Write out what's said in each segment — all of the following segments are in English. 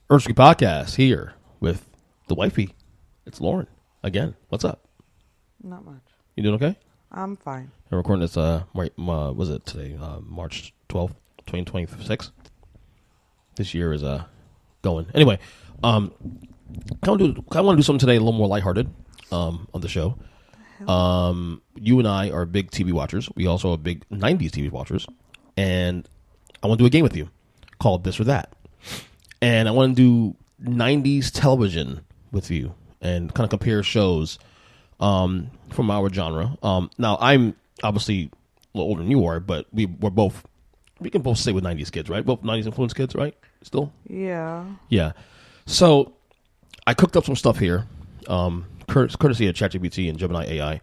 Earnestly Podcast here with the wifey. It's Lauren again. What's up? Not much. You doing okay? I'm fine. I'm recording this. Was it today? March 12th, 2026. This year is going. Anyway, I want to do something today a little more lighthearted on the show. You and I are big TV watchers. We also are big 90s TV watchers, and I want to do a game with you called This or That. And I want to do 90s television with you and kind of compare shows from our genre. Now, I'm obviously a little older than you are, but we can both say we're 90s kids, right? Both 90s influenced kids, right? Still? Yeah. Yeah. So I cooked up some stuff here, courtesy of ChatGPT and Gemini AI.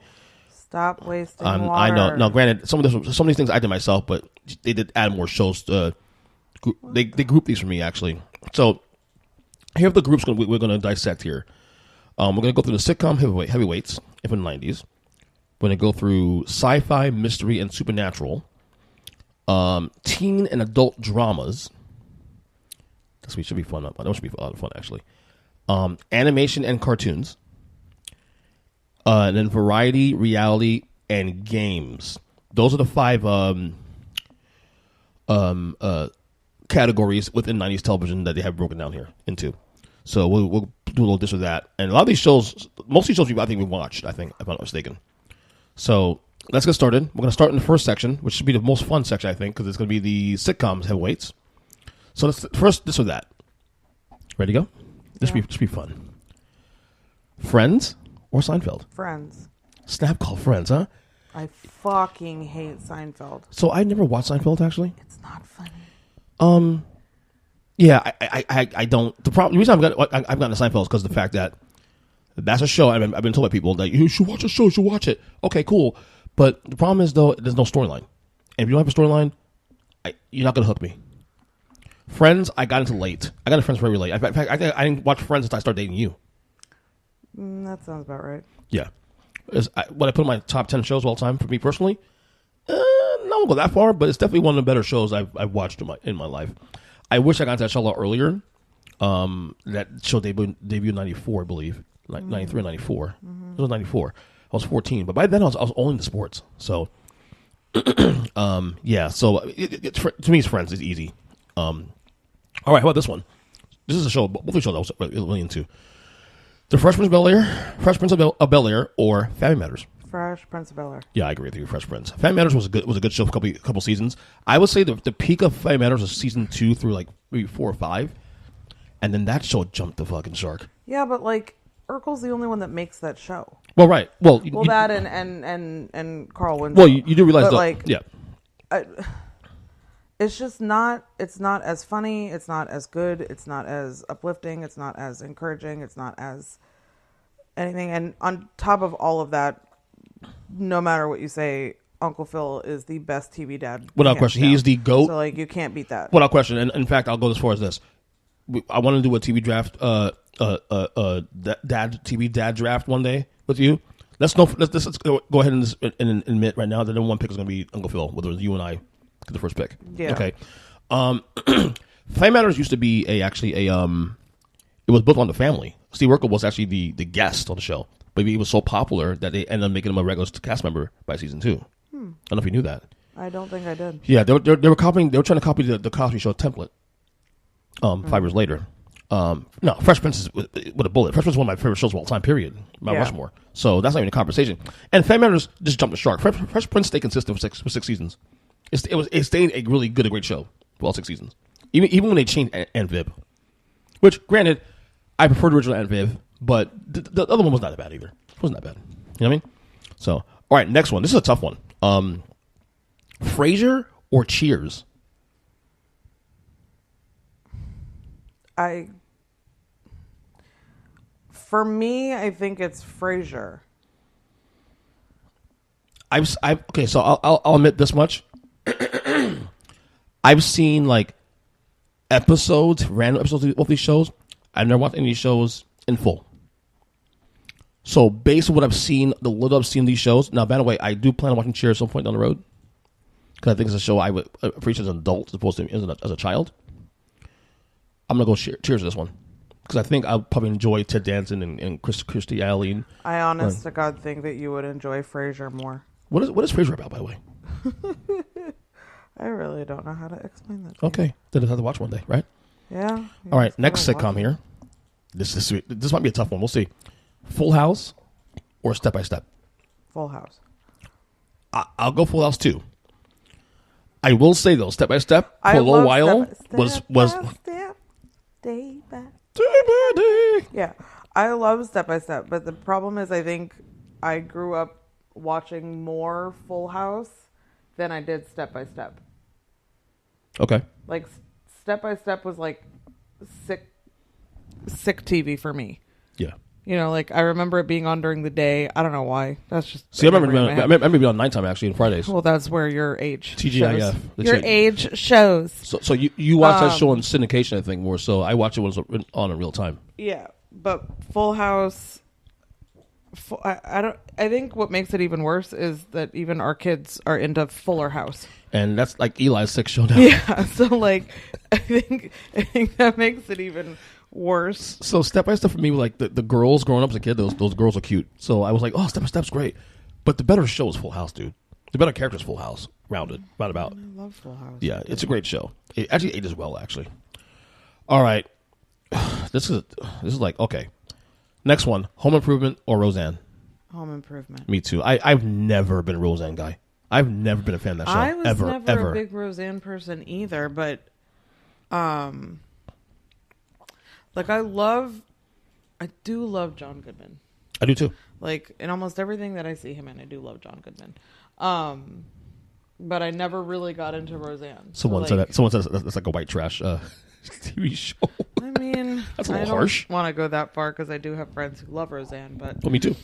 Stop wasting water. I know. Now, granted, some of these things I did myself, but they did add more shows. They grouped these for me, actually. So here are the groups we're going to dissect here. We're going to go through the sitcom heavyweights from the 90s. We're going to go through sci-fi, mystery, and supernatural. Teen and adult dramas. This week should be fun. That should be a lot of fun, actually. Animation and cartoons. And then variety, reality, and games. Those are the 5 categories within 90s television that they have broken down here into. So we'll do a little this or that. And a lot of these shows, most of these shows I think we watched, if I'm not mistaken. So let's get started. We're going to start in the first section, which should be the most fun section, I think, because it's going to be the sitcoms heavyweights. So let's first this or that. Ready to go? This should be fun. Friends or Seinfeld? Friends. Snap call Friends, huh? I fucking hate Seinfeld. So I never watched Seinfeld, actually. It's not funny. Yeah, I don't. The reason I've gotten to Seinfeld is because of the fact that that's a show. I've been told by people that you should watch a show, you should watch it. Okay, cool. But the problem is, though, there's no storyline. And if you don't have a storyline, you're not going to hook me. Friends, I got into late. I got into Friends very late. In fact, I didn't watch Friends until I started dating you. That sounds about right. Yeah. What I put in my top 10 shows of all time for me personally, not go that far, but it's definitely one of the better shows I've watched in my life. I wish I got into that show a lot earlier. That show debuted in 94, I believe. 93 or 94. Mm-hmm. It was 94. I was 14, but by then I was only into sports. So, yeah. So to me, it's Friends. It's easy. All right. How about this one? This is a show. Both the shows I was really into. The Fresh Prince of Bel-Air, or Family Matters. Fresh Prince of Bel-Air. Yeah, I agree with you. Fresh Prince. Family Matters was a good show for a couple seasons. I would say the peak of Family Matters was season 2 through like maybe 4 or 5, and then that show jumped the fucking shark. Yeah, but like Urkel's the only one that makes that show. Well, right. Well, that and Carl Winslow. Well, you do realize that, like, yeah. It's just not. It's not as funny. It's not as good. It's not as uplifting. It's not as encouraging. It's not as anything. And on top of all of that, no matter what you say, Uncle Phil is the best TV dad. Without question, he is the GOAT. So like, you can't beat that. Without question. And in fact, I'll go as far as this. I want to do a TV draft, TV dad draft one day with you. Let's go ahead and admit right now that the number 1 pick is going to be Uncle Phil, whether it's you and I get the first pick. Yeah. Okay. Family Matters used to be it was built on the family. Steve Urkel was actually the guest on the show, but he was so popular that they ended up making him a regular cast member by season 2. I don't know if you knew that. I don't think I did. Yeah, they were trying to copy the Cosby Show template 5 years later. No, Fresh Prince is with a bullet. Fresh Prince is one of my favorite shows of all time, period. Mount Rushmore. So that's not even a conversation. And Family Matters just jumped the shark. Fresh Prince stayed consistent for 6 seasons. It stayed a really good, great show for all 6 seasons. Even when they changed Aunt Viv. Which, granted, I prefer the original Aunt Viv, but the other one was not that bad either. It wasn't that bad. You know what I mean? So, all right, next one. This is a tough one. Frasier or Cheers? For me, I think it's Frasier. Okay, so I'll admit this much. I've seen like random episodes of these shows. I've never watched any of these shows in full. So based on what I've seen, the little I've seen these shows. Now, by the way, I do plan on watching Cheers at some point down the road because I think it's a show I would appreciate as an adult as opposed to as a child. I'm gonna go Cheers this one because I think I'll probably enjoy Ted Danson and Kirstie Alley. I honest to God think that you would enjoy Frasier more. What is Frasier about, by the way? I really don't know how to explain that. Okay, then I'll have to watch one day, right? Yeah. All right, next sitcom here. This might be a tough one. We'll see. Full House or Step by Step? Full House. I'll go Full House too. I will say though, Step by Step for a little while was step, day by day. Yeah, I love Step by Step, but the problem is I think I grew up watching more Full House than I did Step by Step. Okay. Like Step by Step was like sick TV for me. Yeah. You know, like I remember it being on during the day. I don't know why. That's just. See, I remember being on nighttime actually on Fridays. Well, that's where your age. TGIF. Shows. Your age shows. So you watch that show in syndication, I think, more so. I watch it when it's on in real time. Yeah, but Full House. I think what makes it even worse is that even our kids are into Fuller House. And that's like Eli's 6th show now. Yeah, so like I think that makes it even worse. So Step by Step for me, like the girls growing up as a kid, those girls are cute. So I was like, oh, Step by Step's great. But the better show is Full House, dude. The better character is Full House, rounded, roundabout. I love Full House. Yeah, it's a great show. It actually ages well, actually. All right, this is like okay. Next one, Home Improvement or Roseanne? Home Improvement. Me too. I've never been a Roseanne guy. I've never been a fan of that show. I was ever. never a big Roseanne person either, but like I do love John Goodman. I do too. Like in almost everything that I see him in, I do love John Goodman. But I never really got into Roseanne. Someone said that. Someone says that's like a white trash TV show. I mean, that's a little harsh. I don't want to go that far because I do have friends who love Roseanne, but well, me too.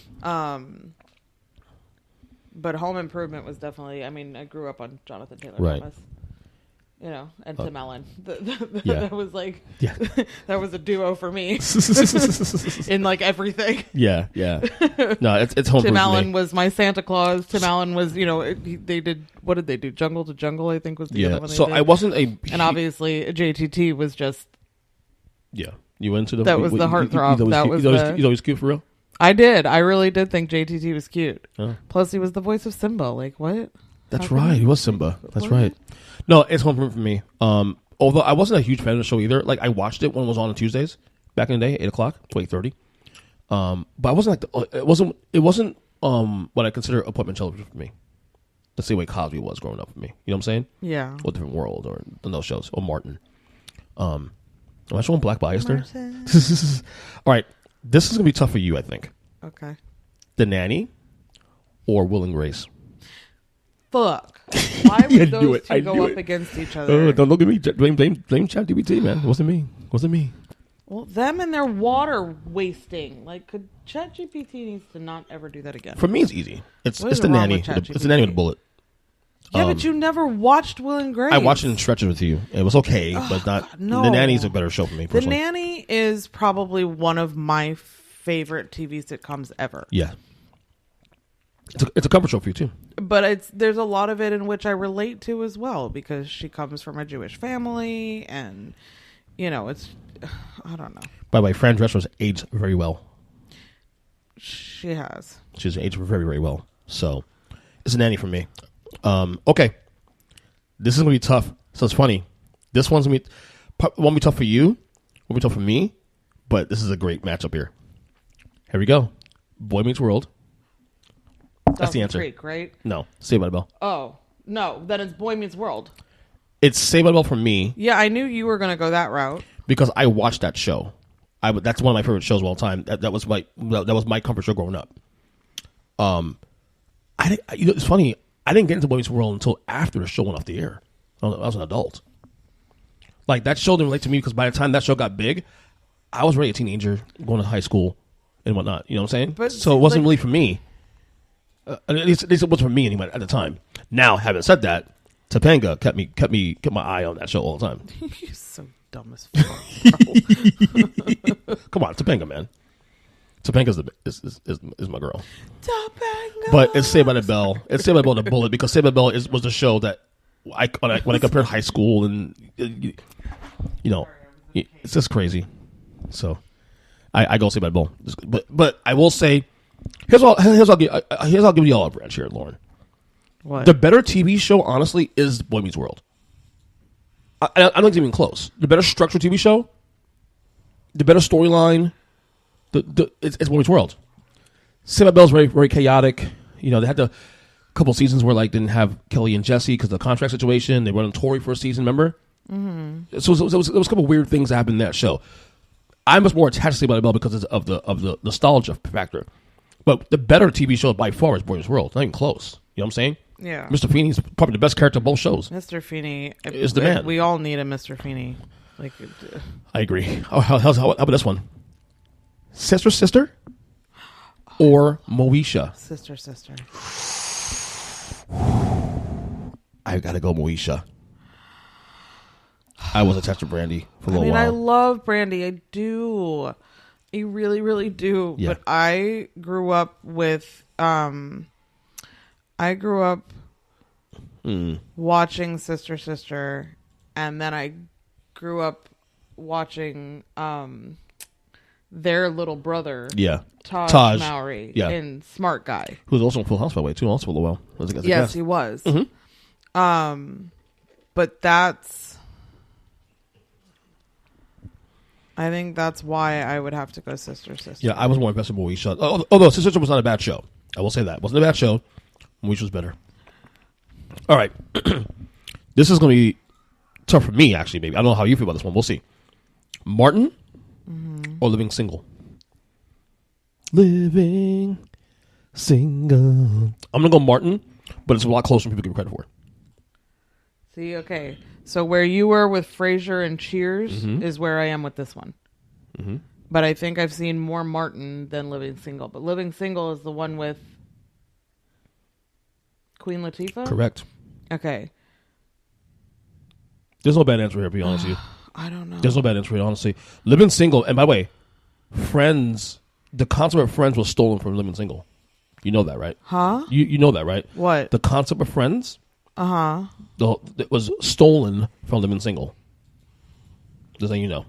But Home Improvement was definitely. I mean, I grew up on Jonathan Taylor Thomas. You know, and Tim Allen. That was like, that was a duo for me in like everything. Yeah. No, it's Home Improvement. Tim Allen was my Santa Claus. Tim Allen was, you know, they did, what did they do? Jungle to Jungle, I think was the other one they so did. I wasn't a... And obviously, JTT was just... Yeah. You into the... That was the heartthrob. He's always cute for real? I did. I really did think JTT was cute. Plus, he was the voice of Simba. Like, what? That's right. He was Simba. That's right. No, it's Home Improvement for me. Although I wasn't a huge fan of the show either. Like I watched it when it was on Tuesdays back in the day, 8:00 to 8:30. But I wasn't like it wasn't what I consider appointment television for me. The same way Cosby was growing up for me. You know what I'm saying? Yeah. Or Different World or those shows or Martin. Am I showing black bias there? All right, this is gonna be tough for you, I think. Okay. The Nanny or Will and Grace? Fuck. Why would those two go up against each other? Oh, don't look at me. Blame ChatGPT, man. It wasn't me. Well, them and their water wasting. Like, could ChatGPT needs to not ever do that again? For me, it's easy. It's the Nanny. It's the Nanny with a bullet. Yeah, but you never watched Will and Grace. I watched it in stretches with you. It was okay, but not. No. The Nanny's a better show for me personally. The Nanny is probably one of my favorite TV sitcoms ever. Yeah. It's a comfort show for you too. But there's a lot of it in which I relate to as well because she comes from a Jewish family and you know, I don't know. By the way, Fran Drescher's aged very well. She has. She's aged very, very well. So it's a Nanny for me. Okay. This is gonna be tough. So it's funny. This one's gonna be Won't be tough for you. Won't be tough for me. But this is a great matchup here. Here we go. Boy Meets World. That's the answer. Creek, right? No, Saved by the Bell. Oh, no. Then it's Boy Meets World. It's Saved by the Bell for me. Yeah, I knew you were going to go that route. Because I watched that show. That's one of my favorite shows of all time. That was my comfort show growing up. It's funny. I didn't get into Boy Meets World until after the show went off the air. I was an adult. Like, that show didn't relate to me because by the time that show got big, I was already a teenager going to high school and whatnot. You know what I'm saying? So it wasn't really for me. At least it was for me anyway at the time. Now, having said that, Topanga kept my eye on that show all the time. You're so dumb as fuck, bro. Come on, Topanga, man. Topanga's is my girl. Topanga. But it's Saved by the Bell. It's Saved by the Bell and a Bullet because Saved by the Bell was the show that when I compared high school and it's just crazy. So I go Saved by the Bell. But I will say, here's I'll give you all a branch here, Lauren. What? The better TV show, honestly, is Boy Meets World. I don't think it's even close. The better structured TV show, the better storyline, it's Boy Meets World. Saved by the Bell is very, very chaotic. They had a couple seasons where didn't have Kelly and Jesse because of the contract situation. They went on Tori for a season, remember? Mm-hmm. So there was a couple weird things that happened in that show. I'm much more attached to Saved by the Bell because of the nostalgia factor. But the better TV show by far is Boy Meets World. Not even close. You know what I'm saying? Yeah. Mr. Feeney's probably the best character of both shows. Mr. Feeney is the man. We all need a Mr. Feeney. I agree. How about this one? Sister? Or Moesha? Sister. I gotta go Moesha. I was attached to Brandy for a little while. I love Brandy. I do. I really, really do. Yeah. But I grew up with watching Sister, and then I grew up watching their little brother, Taj Mowry, in Smart Guy, who was also in Full House by the way, too, also for a little while. Yes, he was. Mm-hmm. But I think that's why I would have to go Sister. Yeah, I was more invested in Moesha. Although Sister was not a bad show. I will say that. It wasn't a bad show. Moesha was better. All right. This is going to be tough for me, actually, maybe. I don't know how you feel about this one. We'll see. Martin or Living Single? Living Single. I'm going to go Martin, but it's a lot closer than people give credit for. See, okay. So where you were with Frasier and Cheers is where I am with this one. Mm-hmm. But I think I've seen more Martin than Living Single. But Living Single is the one with Queen Latifah? Correct. Okay. There's no bad answer here, to be honest with you. I don't know. There's no bad answer here, honestly. Living Single, and by the way, Friends, the concept of Friends was stolen from Living Single. You know that, right? Huh? You know that, right? What? The concept of Friends... It was stolen from Living Single. Just so you know.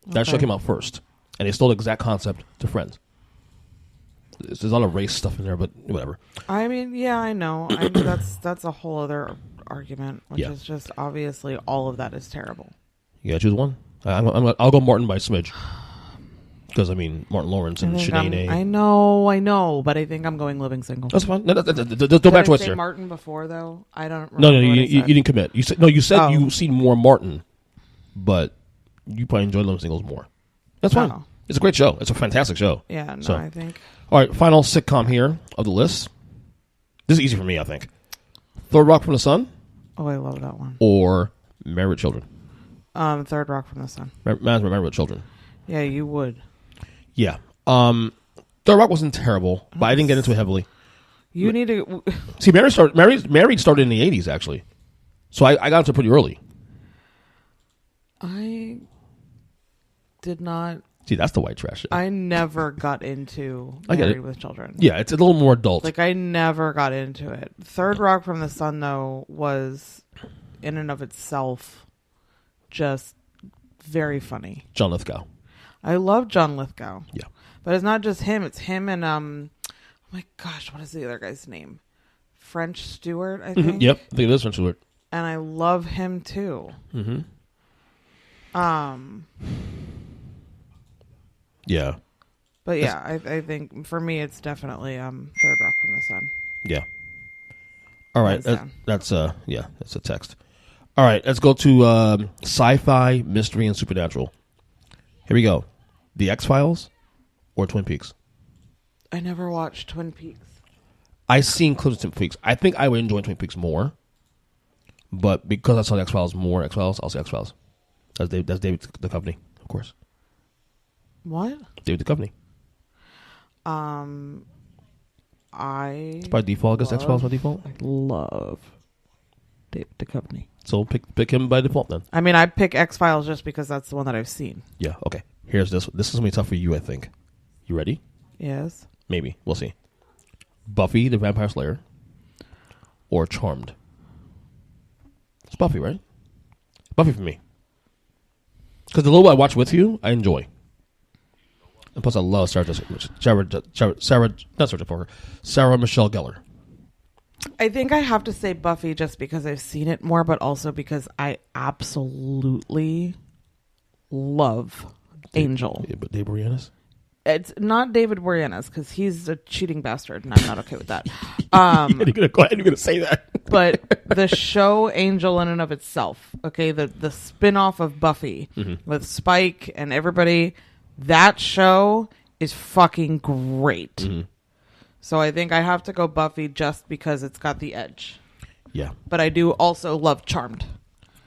That show came out first. And they stole the exact concept to Friends. There's a lot of race stuff in there, but whatever. I mean, yeah, I know. That's a whole other argument, which is just obviously all of that is terrible. You gotta choose one? I'll go Martin by smidge. Because, Martin Lawrence and Sinead. I know, but I think I'm going Living Single. That's fine. No bad choice there. Martin before, though? I don't remember. No, you didn't commit. You said you've seen more Martin, but you probably enjoy Living Singles more. That's fine. Oh. It's a great show. It's a fantastic show. Yeah, no, I think. All right, final sitcom here of the list. This is easy for me, I think. Third Rock from the Sun? Oh, I love that one. Or Married with Children? Third Rock from the Sun. Married with Children. Yeah, you would. Yeah. Third Rock wasn't terrible, but I didn't get into it heavily. You need to... See, Married started in the 80s, actually. So I got into it pretty early. I did not... See, that's the white trash shit. I never got into Married with Children. Yeah, it's a little more adult. I never got into it. Third Rock from the Sun, though, was in and of itself just very funny. John Lithgow. I love John Lithgow. Yeah. But it's not just him. It's him and, oh my gosh, what is the other guy's name? French Stewart, I think. Yep, I think it is French Stewart. And I love him, too. Mm-hmm. Yeah. But yeah, I think for me it's definitely Third Rock from the Sun. Yeah. All right. Hands down. That's a text. All right, let's go to sci-fi, mystery, and supernatural. Here we go. The X-Files or Twin Peaks? I never watched Twin Peaks. I've seen clips of Twin Peaks. I think I would enjoy Twin Peaks more. But because I saw the X-Files more, I'll say X-Files. That's David Duchovny, of course. What? David Duchovny. It's by default. I guess X-Files by default. I love David Duchovny. So pick him by default then. I mean, I pick X-Files just because that's the one that I've seen. Yeah, okay. Here's this. This is going to be tough for you, I think. You ready? Yes. Maybe. We'll see. Buffy the Vampire Slayer or Charmed? It's Buffy, right? Buffy for me. Because the little bit I watch with you, I enjoy. And plus I love Sarah Michelle Gellar. I think I have to say Buffy just because I've seen it more, but also because I absolutely love Angel. Dave Boreanaz? It's not David Boreanaz because he's a cheating bastard, and I'm not okay with that. Go ahead. You're going to say that. But the show Angel in and of itself, okay, the spin-off of Buffy with Spike and everybody, that show is fucking great. Mm-hmm. So I think I have to go Buffy just because it's got the edge. Yeah. But I do also love Charmed.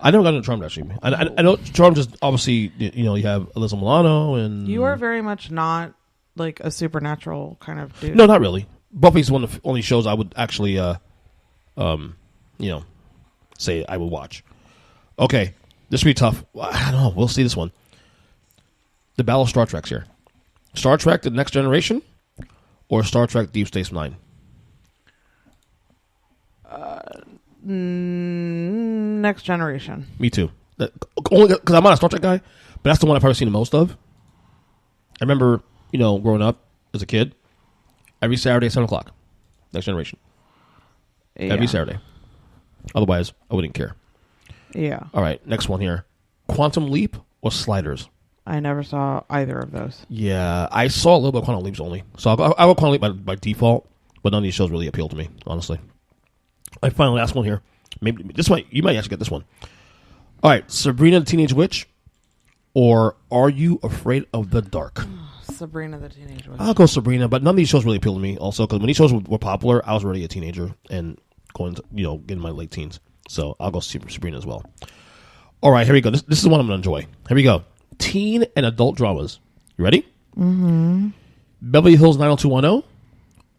I never got into Charmed, actually. I know Charmed is obviously, you have Alyssa Milano and... You are very much not like a supernatural kind of dude. No, not really. Buffy's one of the only shows I would actually, say I would watch. Okay. This will be tough. I don't know. We'll see this one. The Battle of Star Trek's here. Star Trek The Next Generation or Star Trek Deep Space Nine? Next Generation. Me too. Only because I'm not a Star Trek guy, but that's the one I've probably seen the most of. I remember, growing up as a kid, every Saturday at 7 o'clock. Next Generation. Yeah. Every Saturday. Otherwise, I wouldn't care. Yeah. All right, next one here. Quantum Leap or Sliders? I never saw either of those. Yeah, I saw a little bit of Quantum Leaps only. So I'll go Quantum Leap by default, but none of these shows really appeal to me, honestly. All right, final last one here. Maybe you might actually get this one. All right, Sabrina the Teenage Witch or Are You Afraid of the Dark? Sabrina the Teenage Witch. I'll go Sabrina, but none of these shows really appeal to me also because when these shows were popular, I was already a teenager and going to, getting my late teens. So I'll go Sabrina as well. All right, here we go. This is one I'm going to enjoy. Here we go. Teen and adult dramas. You ready? Mm-hmm. Beverly Hills 90210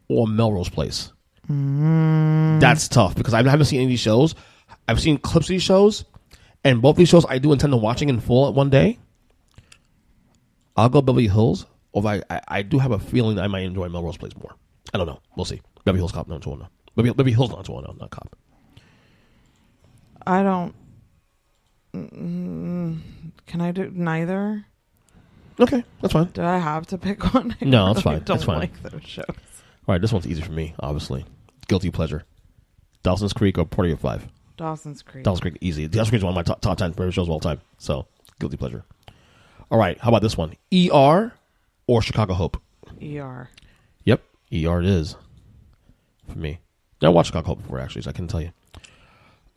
or Melrose Place? That's tough because I haven't seen any of these shows. I've seen clips of these shows, and both these shows I do intend on watching in full at one day. I'll go Beverly Hills, although I do have a feeling that I might enjoy Melrose Place more. I don't know. We'll see. Beverly Hills Cop 90210. Beverly Hills 90210, not Cop. I don't... Can I do neither? Okay, that's fine. Do I have to pick one? No, that's fine. I don't That's fine. like those shows. All right, this one's easy for me, obviously. Guilty pleasure. Dawson's Creek or Party of Five? Dawson's Creek. Dawson's Creek, easy. Dawson's Creek is one of my top 10 favorite shows of all time. So, guilty pleasure. All right, how about this one? ER or Chicago Hope? ER. Yep, ER it is. For me. Never watched Chicago Hope before, actually, so I couldn't tell you.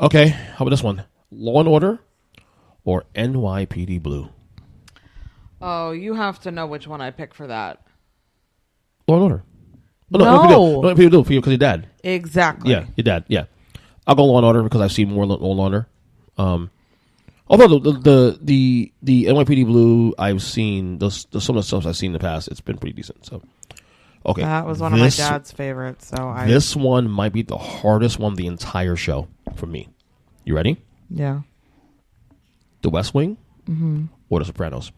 Okay, how about this one? Law and Order or NYPD Blue? Oh, you have to know which one I pick for that. Law and Order. Oh, no. NYPD Blue for you because your dad. Exactly. Yeah, your dad. Yeah, I'll go Law and Order because I've seen more Law and Order. Although the NYPD Blue I've seen some of the stuff I've seen in the past, it's been pretty decent. So, okay, that was one of my dad's favorites. This one might be the hardest one the entire show for me. You ready? Yeah. The West Wing or The Sopranos?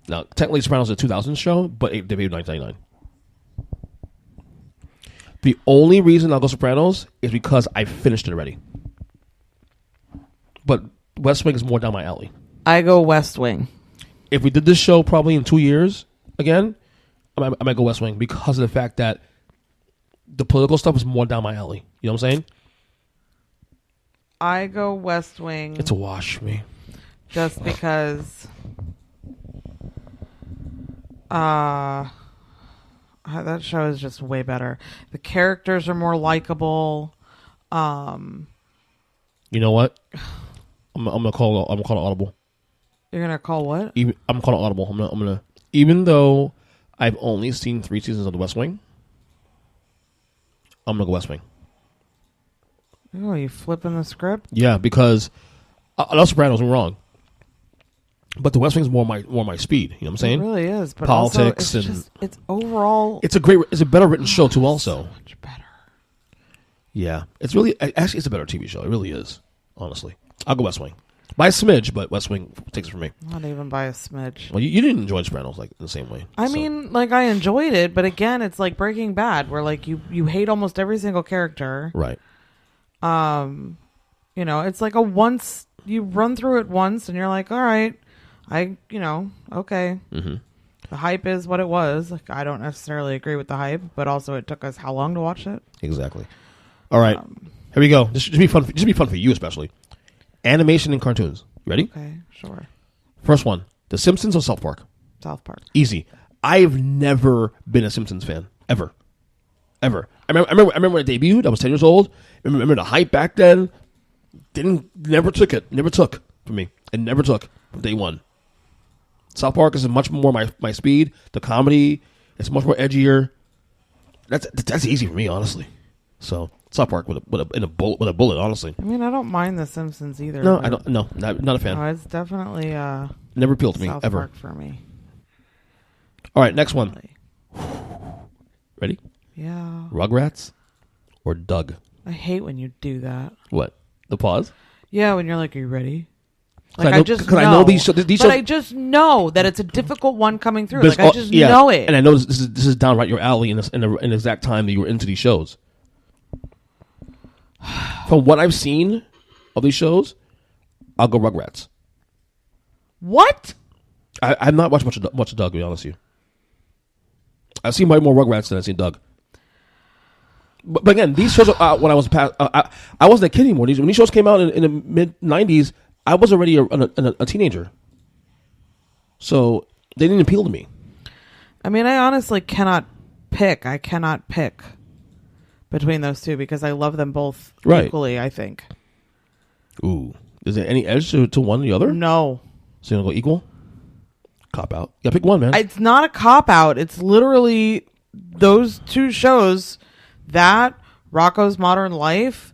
Now, technically, Sopranos is a 2000 show, but it debuted in 1999. The only reason I'll go Sopranos is because I finished it already. But West Wing is more down my alley. I go West Wing. If we did this show probably in 2 years again, I might go West Wing because of the fact that the political stuff is more down my alley. You know what I'm saying? I go West Wing. It's a wash for me. just because that show is just way better. The characters are more likable. You know what? I'm gonna call it audible. You're gonna call what? I'm calling it audible. I'm gonna even though I've only seen 3 seasons of The West Wing, I'm gonna go West Wing. Oh, you flipping the script? Yeah, because I love Sopranos. I'm wrong, but The West Wing's more my speed. You know what I'm saying? It really is. But politics also it's overall. It's a better written show too. Also, so much better. Yeah, it's really actually it's a better TV show. It really is. Honestly, I'll go West Wing by a smidge, but West Wing takes it from me. Not even by a smidge. Well, you didn't enjoy Sopranos like in the same way. I mean, like I enjoyed it, but again, it's like Breaking Bad, where like you hate almost every single character. Right. You know, it's like once you run through it once, and you're like, all right, okay. Mm-hmm. The hype is what it was. Like I don't necessarily agree with the hype, but also it took us how long to watch it? Exactly. All right, here we go. This should be fun. This should be fun for you, especially animation and cartoons. You ready? Okay, sure. First one: The Simpsons or South Park? South Park. Easy. I've never been a Simpsons fan ever. I remember when it debuted. I was 10 years old. I remember the hype back then. Never took for me. It never took from day one. South Park is much more my speed. The comedy, it's much more edgier. That's easy for me, honestly. So South Park with a bullet, honestly. I mean, I don't mind The Simpsons either. No, I don't. No, not a fan. No, it's definitely never appealed to me South ever. Park for me. All right, next one. Ready? Yeah. Rugrats or Doug? I hate when you do that. What? The pause? Yeah, when you're like, "Are you ready?" Like I just know. I know these shows. But I just know that it's a difficult one coming through. Like I just yeah, know it. and I know this is downright your alley in the exact time that you were into these shows. From what I've seen of these shows, I'll go Rugrats. What? I've not watched much of Doug, to be honest with you. I've seen way more Rugrats than I've seen Doug. But again, these shows when I was I wasn't a kid anymore. When these shows came out in the mid 90's, I was already a teenager. So they didn't appeal to me. I mean, I honestly cannot pick. I cannot pick between those two because I love them both equally, I think. Ooh. Is there any edge to one or the other? No. So you're going to go equal? Cop out. Yeah, pick one, man. It's not a cop out. It's literally those two shows. That, Rocko's Modern Life,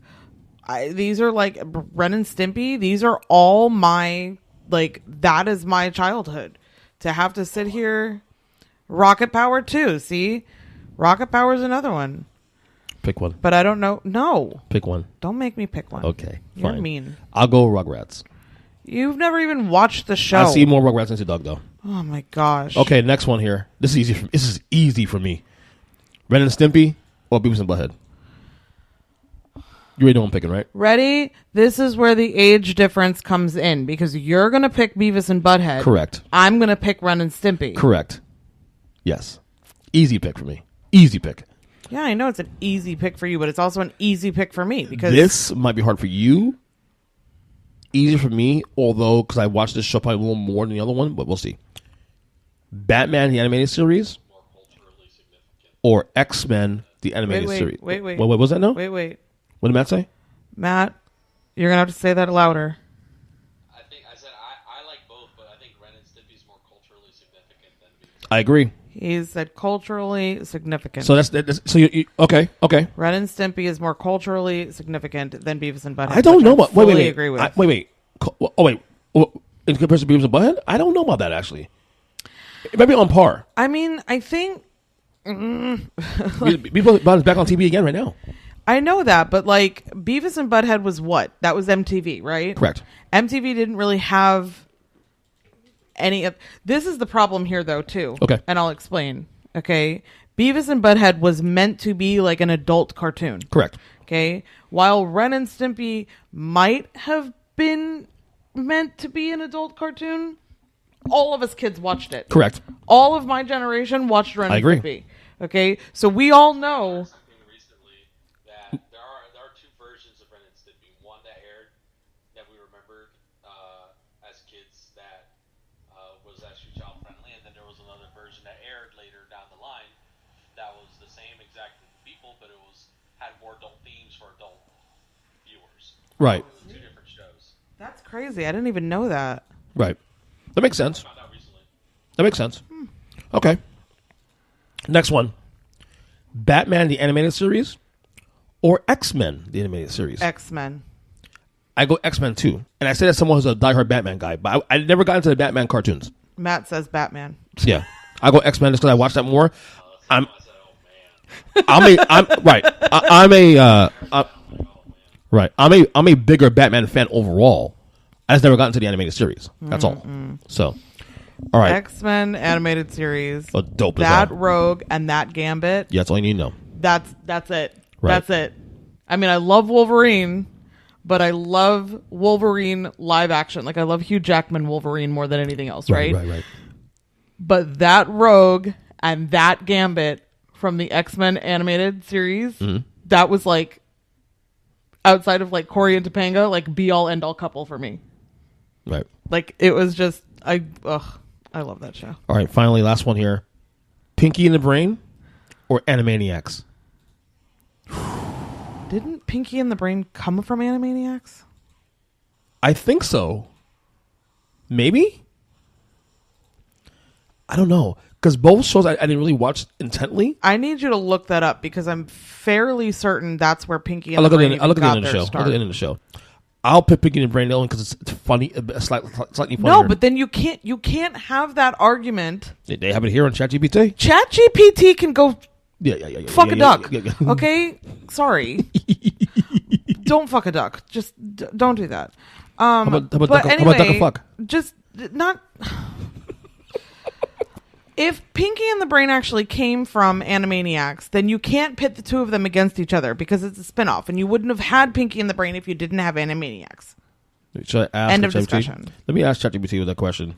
these are like Ren and Stimpy. These are all my, like, that is my childhood. To have to sit here. Rocket Power too, see? Rocket Power is another one. Pick one. But I don't know. No. Pick one. Don't make me pick one. Okay, You're fine. mean. I'll go Rugrats. You've never even watched the show. I see more Rugrats than Doug, though. Oh my gosh. Okay, next one here. This is easy for me. Ren and Stimpy or Beavis and Butthead? You already know I'm picking, right? Ready? This is where the age difference comes in because you're going to pick Beavis and Butthead. Correct. I'm going to pick Ren and Stimpy. Correct. Yes. Easy pick for me. Easy pick. Yeah, I know it's an easy pick for you, but it's also an easy pick for me because this might be hard for you. Easy for me, although because I watched this show probably a little more than the other one, but we'll see. Batman the animated series or X-Men the animated series. Wait. What was that now? Wait. What did Matt say? Matt, you're gonna have to say that louder. I said I like both, but I think Ren and Stimpy is more culturally significant than Beavis. I agree. He said culturally significant. So that's so you okay. Ren and Stimpy is more culturally significant than Beavis and Butthead. I don't know about. Wait. Agree with. Wait. In comparison to Beavis and Butthead, I don't know about that actually. It might be on par. I mean, I think Beavis and Butthead's back on TV again right now. I know that, but like Beavis and Butthead was what? That was MTV, right? Correct. MTV didn't really have any of this is the problem here though too. Okay. And I'll explain. Okay. Beavis and Butthead was meant to be like an adult cartoon. Correct. Okay. While Ren and Stimpy might have been meant to be an adult cartoon, all of us kids watched it. Correct. All of my generation watched Ren and Stimpy. Okay. So we all know there are two versions of Ren and Stimpy. One that aired that we remembered as kids. kids that was actually child friendly, and then there was another version that aired later down the line that was the same exact people, but it had more adult themes for adult viewers. Right. Two different shows. That's crazy. I didn't even know that. Right. That makes sense. I found out recently. That makes sense. Okay. Next one. Batman the Animated Series or X-Men the Animated Series? X-Men. I go X-Men too. And I say that someone who's a diehard Batman guy, but I never got into the Batman cartoons. Matt says Batman. Yeah. I go X-Men just because I watch that more. I'm a bigger Batman fan overall. I just never got into the animated series. That's all. So, all right. X-Men animated series. Oh, dope. That Rogue and that Gambit. Yeah, that's all you need to know. That's it. Right. That's it. I mean, I love Wolverine, but I love Wolverine live action. Like I love Hugh Jackman Wolverine more than anything else, right? Right. But that Rogue and that Gambit from the X-Men animated series, that was like outside of like Corey and Topanga, like be all end all couple for me. Right. Like it was just I love that show. All right, finally, last one here. Pinky and the Brain or Animaniacs? Didn't Pinky and the Brain come from Animaniacs? I think so. Maybe? I don't know. Because both shows I didn't really watch intently. I need you to look that up because I'm fairly certain that's where Pinky and I'll the look Brain at the end of the show. start. I'll look at the end of the show. I'll pick Pinky and the Brain only because it's funny, slightly funnier. No, but then you can't have that argument. They have it here on ChatGPT. ChatGPT can go Yeah. fuck a duck. Yeah. Okay? Sorry. Don't fuck a duck. Just don't do that. How about but duck, anyway, how about duck and fuck? Just not... If Pinky and the Brain actually came from Animaniacs, then you can't pit the two of them against each other because it's a spinoff, and you wouldn't have had Pinky and the Brain if you didn't have Animaniacs. Should I ask End of ChatGPT? discussion. Let me ask ChatGPT with that question.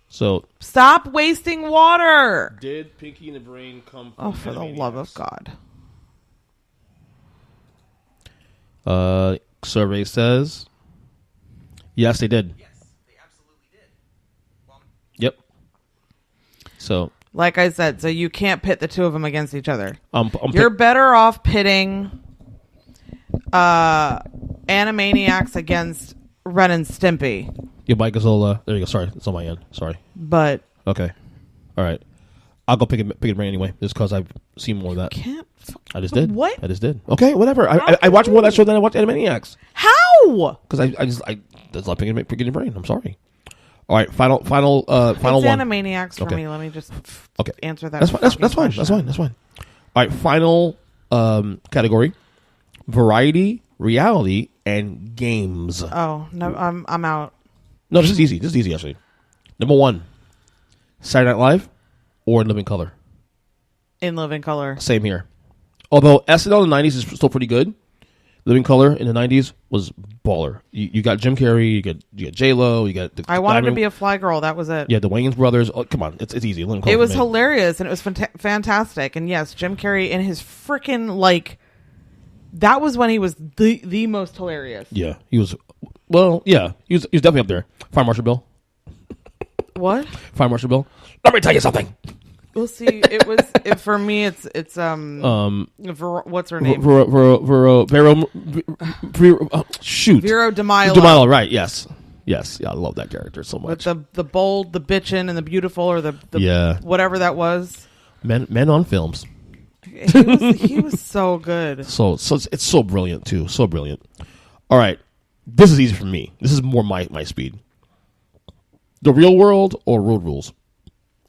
So, Stop wasting water. did Pinky and the Brain come from Oh, for the love of God. Survey says, yes, they did. Yes, they absolutely did. Well, Yep. So, Like I said, so you can't pit the two of them against each other. you're You're better off pitting Animaniacs against Ren and Stimpy. your mic is all. There you go. Sorry, it's on my end. Sorry. But Okay. All right. I'll go pick it Brain anyway, just because I've seen more of that. can't... I just did. What? I just did. Okay, whatever. I watched more of that show than I watched Animaniacs. How? Because I just love Pinky and the Brain. I'm sorry. All right, final It's one. Animaniacs for Okay. me. Let me just Okay. answer that. That's fine. That's fine. question. That's fine. All right, final category: variety, reality, and games. Oh no, I'm out. No, this is easy. This is easy actually. Number 1, Saturday Night Live or In Living Color. In Living Color. Same here. Although SNL in the 90s is still pretty good, Living Color in the 90s was baller. You got Jim Carrey, you got J-Lo, you got... I wanted to be a fly girl. That was it. Yeah, the Wayans brothers. Oh, come on, it's easy. Living Color It was for me. hilarious and it was fantastic. And yes, Jim Carrey in his freaking like... That was when he was the most hilarious. Yeah, he was... Well, yeah, he was definitely up there. Fire Marshal Bill. What? Fire Marshal Bill. Let me tell you something. We'll see. It was for me. It's what's her name? Shoot. Vero DeMilo. DeMilo, right? Yes. Yeah, I love that character so With much. the bold, the bitchin', and the beautiful, or the Yeah. whatever that was. Men on films. He was so good. So it's so brilliant too. So brilliant. All right, this is easy for me. This is more my speed. The Real World or Road Rules?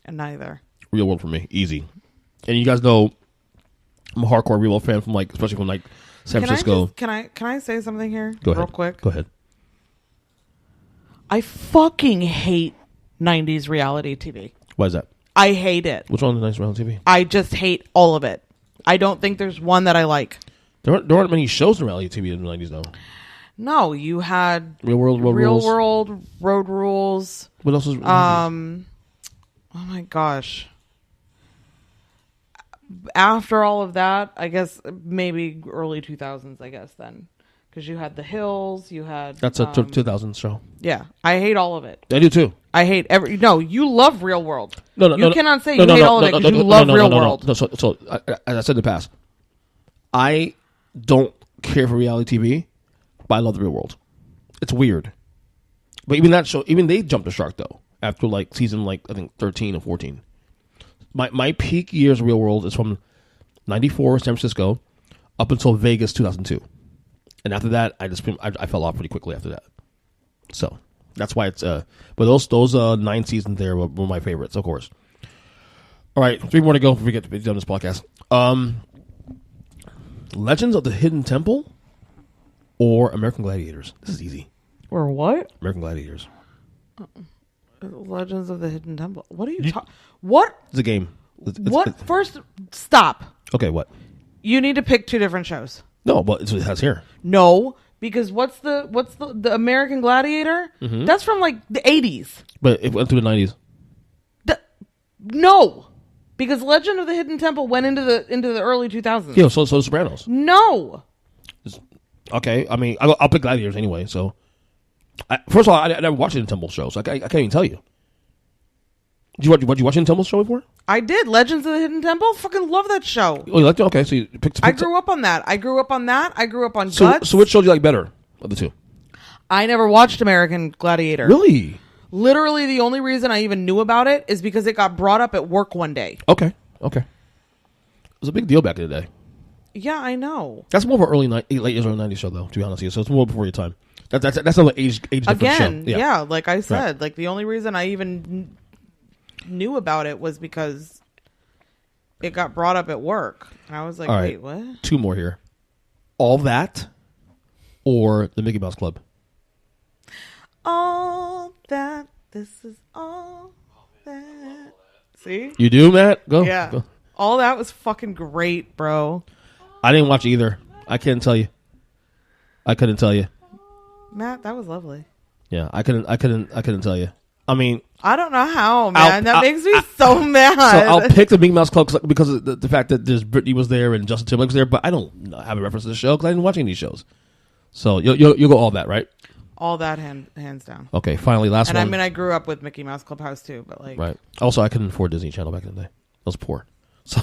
And neither. Real World for me, easy. And you guys know I'm a hardcore Real World fan from especially from San Francisco. Can I say something here? Go ahead. Real quick. Go ahead. I fucking hate 90s reality TV. Why is that? I hate it. Which one is nice reality TV? I just hate all of it. I don't think there's one that I like. There aren't many shows in reality TV in the 90s though. No, you had Real World, Road Real Rules. World, Road Rules. What else is? Oh my gosh. After all of that, I guess maybe early 2000s, I guess then. Because you had The Hills, you had... That's a 2000 show. Yeah, I hate all of it. I do too. I hate every... No, you love Real World. No, you cannot say you hate all of it because you love Real World. No, so as I said in the past, I don't care for reality TV, but I love the Real World. It's weird. But even that show, even they jumped the shark though after like season I think 13 or 14. My peak years of Real World is from 94 San Francisco up until Vegas 2002, and after that I fell off pretty quickly after that. So that's why it's but those 9 seasons there were my favorites, of course. All right, 3 more to go before we get to be done this podcast. Legends of the Hidden Temple or American Gladiators? This is easy. Or what? American Gladiators. Legends of the Hidden Temple. What are you talking? What? It's a game. First, stop. Okay, what? You need to pick 2 different shows. No, but it's what it has here. No, because what's the American Gladiator? Mm-hmm. That's from like the 80s. But it went through the 90s. No, because Legend of the Hidden Temple went into the early 2000s. Yeah, so Sopranos. No. Okay, I mean, I'll pick Gladiators anyway. So, first of all, I never watched the Temple show, so I can't even tell you. Did you watch the Temple show before? I did. Legends of the Hidden Temple. Fucking love that show. Oh, you liked it? Okay, so you picked. I grew up on that. I grew up on So, Guts. so which show do you like better of the 2? I never watched American Gladiator. Really? Literally, the only reason I even knew about it is because it got brought up at work one day. Okay. It was a big deal back in the day. Yeah, I know. That's more of an late years early 90s show, though, to be honest with you. So it's more before your time. That's another age different Again, show. yeah, like I said, Right. like the only reason I even knew about it was because it got brought up at work. And I was like, All wait, right. what? 2 more here. All That or the Mickey Mouse Club? All that, this is all that. See? You do, Matt? Go. Yeah. Go. All that was fucking great, bro. I didn't watch either. I couldn't tell you. Matt, that was lovely. Yeah, I couldn't tell you. I mean, I don't know how, man. That makes me so mad. so I'll pick the Mickey Mouse Club because of the fact that there's Britney was there and Justin Timberlake was there, but I don't have a reference to the show because I didn't watch any of these shows. So you'll go All That, right? All that hands down. Okay, finally, last And one. I mean, I grew up with Mickey Mouse Clubhouse too, but like, Right. Also, I couldn't afford Disney Channel back in the day. I was poor. So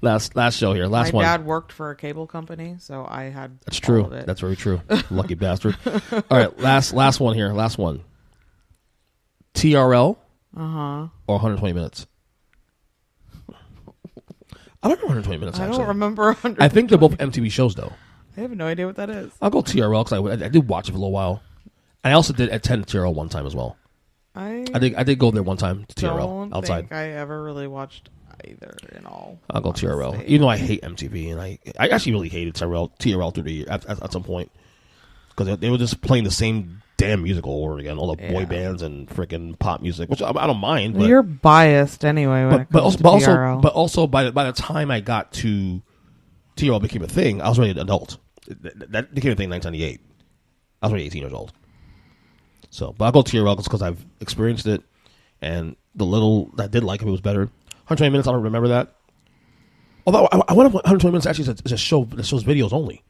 last show here. Last my one. dad worked for a cable company, so I had. That's all true. of it. That's very true. Lucky bastard. All right, last one here. Last one. TRL or 120 minutes? I don't know 120 minutes, I actually. don't remember. 100. I think they're both MTV shows, though. I have no idea what that is. I'll go TRL because I did watch it for a little while. I also did attend TRL one time as well. I did go there one time to TRL don't outside. think I ever really watched either in all. I'll go TRL, honesty. even though I hate MTV, and I actually really hated TRL through the year at some point because they were just playing the same damn music all over again, all the boy bands and freaking pop music, which I don't mind. But You're biased anyway. When but it comes to TRL. also by the time I got to TRL became a thing, I was already an adult. That became a thing in 1998. I was already 18 years old. So, but I'll go TRL because I've experienced it, and the little that I did like it was better. 120 minutes, I don't remember that. Although I wonder if 120 minutes actually is a show that shows videos only.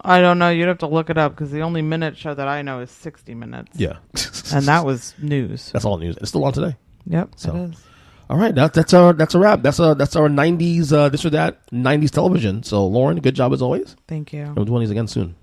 I don't know. You'd have to look it up because the only minute show that I know is 60 Minutes. Yeah, And that was news. that's all news. It's still on today. Yep, So. it is. All right, that's a wrap. That's our 90s this or that 90s television. So Lauren, good job as always. Thank you. And we'll do these again soon.